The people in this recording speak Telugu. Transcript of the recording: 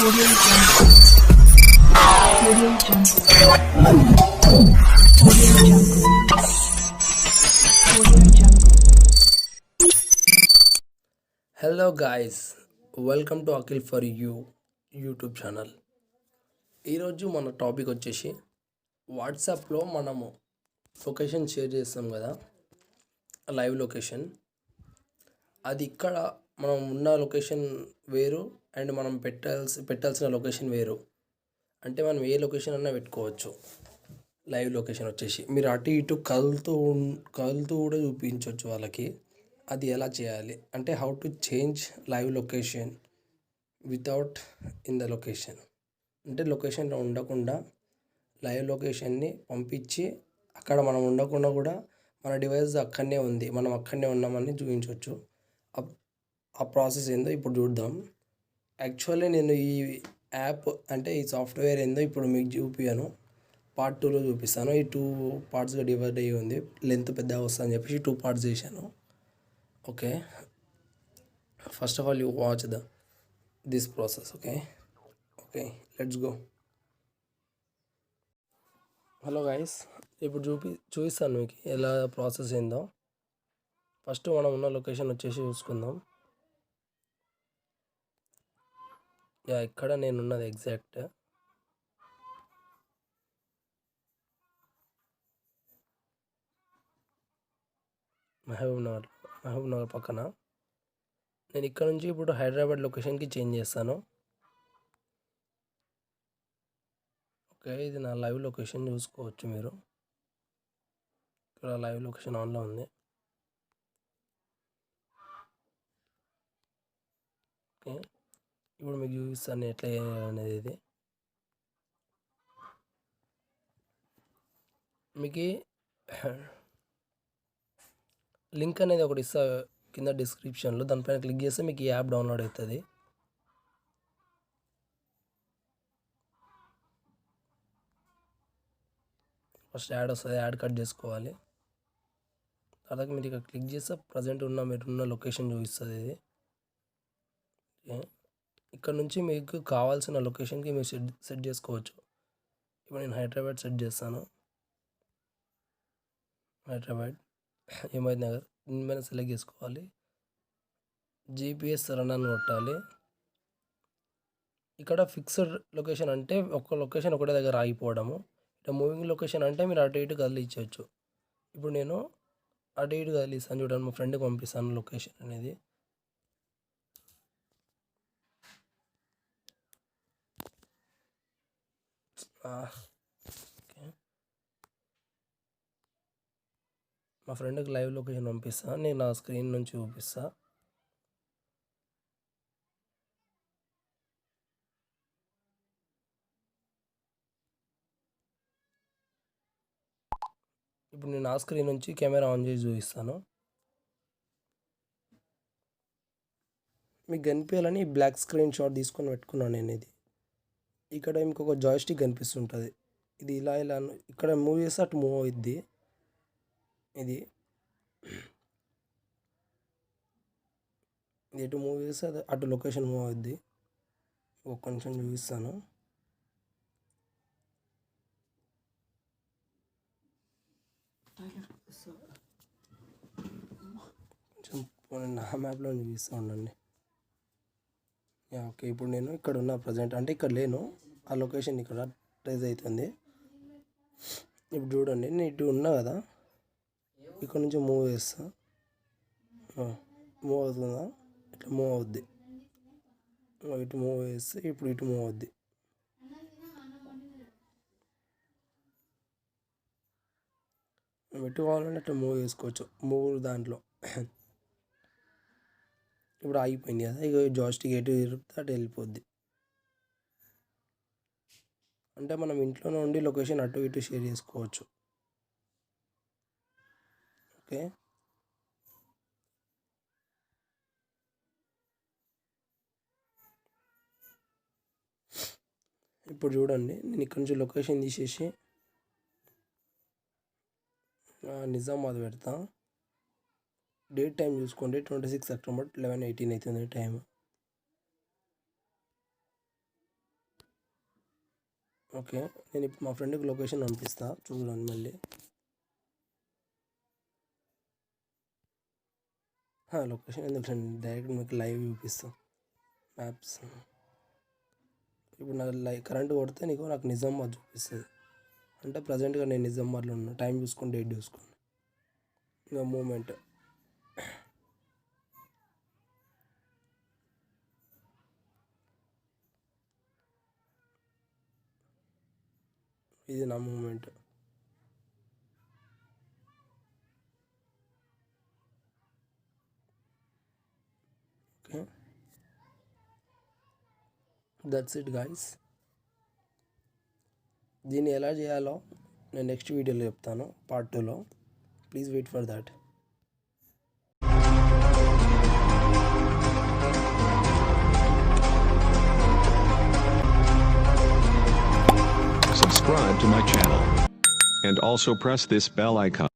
Audio Jungle. Audio Jungle. Audio Jungle. Audio Jungle. Hello guys, welcome to Akhil for you YouTube channel. ఈరోజు మన టాపిక్ వచ్చేసి వాట్సాప్లో మనము లొకేషన్ షేర్ చేస్తాం కదా, లైవ్ లొకేషన్. అది ఇక్కడ మనం ఉన్న లొకేషన్ వేరు అండ్ మనం పెట్టాల్సిన లొకేషన్ వేరు. అంటే మనం ఏ లొకేషన్ అన్నా పెట్టుకోవచ్చు. లైవ్ లొకేషన్ వచ్చేసి మీరు అటు ఇటు కదులుతూ కూడా చూపించవచ్చు వాళ్ళకి. అది ఎలా చేయాలి అంటే how to change live location without in the location. అంటే లొకేషన్లో ఉండకుండా లైవ్ లొకేషన్ని పంపించి అక్కడ మనం ఉండకుండా కూడా మన డివైస్ అక్కడనే ఉంది, మనం అక్కడనే ఉన్నామని చూపించవచ్చు. ఆ ప్రాసెస్ ఏందో ఇప్పుడు చూద్దాం. యాక్చువల్లీ నేను ఈ యాప్ అంటే ఈ సాఫ్ట్వేర్ ఏందో ఇప్పుడు మీకు చూపించాను. పార్ట్ 2లో చూపిస్తాను. ఈ 2 పార్ట్స్గా డివైడ్ అయ్యి ఉంది. లెంత్ పెద్దగా వస్తుందని చెప్పేసి 2 పార్ట్స్ చేశాను. Okay, first of all you watch this process. Okay, let's go. Hello guys, ఇప్పుడు చూపిస్తాను మీకు ఎలా ప్రాసెస్ ఏందో. ఫస్ట్ మనం ఉన్న లొకేషన్ వచ్చేసి చూసుకుందాం. ఇక్కడ నేను ఉన్నది ఎగ్జాక్ట్ మహబూబ్ నగర్ పక్కన. నేను ఇక్కడ నుంచి ఇప్పుడు హైదరాబాద్ లొకేషన్కి చేంజ్ చేస్తాను. ఓకే, ఇది నా లైవ్ లొకేషన్ చూసుకోవచ్చు మీరు. ఇక్కడ లైవ్ లొకేషన్ ఆన్లో ఉంది. ఓకే, ఇప్పుడు మీకు చూపిస్తాను ఎట్లా అనేది. ఇది మీకు లింక్ అనేది ఒకటి ఇస్తా కింద డిస్క్రిప్షన్లో. దానిపైన క్లిక్ చేస్తే మీకు ఈ యాప్ డౌన్లోడ్ అవుతుంది. ఫస్ట్ యాడ్ వస్తుంది, యాడ్ కట్ చేసుకోవాలి. తర్వాత మీరు ఇక్కడ క్లిక్ చేస్తే ప్రజెంట్ మీరున్న లొకేషన్ చూపిస్తుంది ఇది. ఇక్కడ నుంచి మీకు కావాల్సిన లొకేషన్కి మీరు సెట్ చేసుకోవచ్చు. ఇప్పుడు నేను హైదరాబాద్ సెట్ చేస్తాను. హైదరాబాద్ హిమాయత్ నగర్ దీనిపైన సెలెక్ట్ చేసుకోవాలి. జీపీఎస్ రన్ అని కొట్టాలి. ఇక్కడ ఫిక్స్డ్ లొకేషన్ అంటే ఒక లొకేషన్ ఒకటే దగ్గర ఆగిపోవడము. ఇక్కడ మూవింగ్ లొకేషన్ అంటే మీరు అటు ఇటు కదిలించవచ్చు. ఇప్పుడు నేను అటు ఇటు కదిలిస్తాను. చూడండి, మా ఫ్రెండ్కి పంపిస్తాను లొకేషన్ అనేది. ఓకే, మా ఫ్రెండ్కి లైవ్ లొకేషన్ పంపిస్తాను. నేను నా స్క్రీన్ నుంచి చూపిస్తా. ఇప్పుడు నేను నా స్క్రీన్ నుంచి కెమెరా ఆన్ చేసి చూపిస్తాను. మీకు కనిపించాలని బ్లాక్ స్క్రీన్ షాట్ తీసుకొని పెట్టుకున్నాను నేను. ఇది ఇక్కడ ఇంకొక జాయ్స్టిక్ కనిపిస్తుంటుంది. ఇది ఇలా ఇక్కడ మూవ్ చేస్తే అటు మూవ్ అవుద్ది. ఇది ఎటు మూవ్ చేస్తే అది అటు లొకేషన్ మూవ్ అవుద్ది. ఒక కొంచెం చూపిస్తాను. కొంచెం నా మ్యాప్లో చూపిస్తూ ఉండండి. ఓకే, ఇప్పుడు నేను ఇక్కడ ఉన్న ప్రజెంట్ అంటే ఇక్కడ లేను, ఆ లొకేషన్ ఇక్కడ ట్రేస్ అవుతుంది. ఇప్పుడు చూడండి, నేను ఇటు ఉన్నా కదా, ఇక్కడ నుంచి మూవ్ చేస్తా. మూవ్ అవుతుందా? ఇట్లా మూవ్ అవుద్ది. ఇటు మూవ్ చేస్తే ఇప్పుడు ఇటు మూవ్ అవుద్ది. ఎటు కావాలంటే అట్లా మూవ్ చేసుకోవచ్చు. మూవ్ దాంట్లో ఇప్పుడు ఆగిపోయింది కదా, ఇక జాయ్స్టిక్ ఎటు తిరిగితే అటు వెళ్ళిపోద్ది. అంటే మనం ఇంట్లోనే ఉండి లొకేషన్ అటు ఇటు షేర్ చేసుకోవచ్చు. ఓకే, ఇప్పుడు చూడండి, నేను ఇక్కడ నుంచి లొకేషన్ తీసేసి నిజామాబాద్ పెడతా. డేట్ టైం చూసుకోండి, 26 అక్టోబర్ 11:18 అవుతుంది టైం. ఓకే, నేను ఇప్పుడు మా ఫ్రెండ్కి లొకేషన్ పంపిస్తా, చూడండి మళ్ళీ. లొకేషన్ ఎందుకు ఫ్రెండ్, డైరెక్ట్ మీకు లైవ్ చూపిస్తాం మ్యాప్స్. ఇప్పుడు నాకు కరెంట్ కొడితే నాకు నిజామాబాద్ చూపిస్తుంది. అంటే ప్రజెంట్గా నేను నిజామాబాద్లో ఉన్నా. టైం చూసుకొని డేట్ చూసుకోండి. ఇంకా మూమెంట్ ఇది నా moment. Okay, that's it guys. దీన్ని ఎలా చేయాలో నేను నెక్స్ట్ వీడియోలో చెప్తాను, పార్ట్ 2లో. Please wait for that. Subscribe to my channel and also press this bell icon.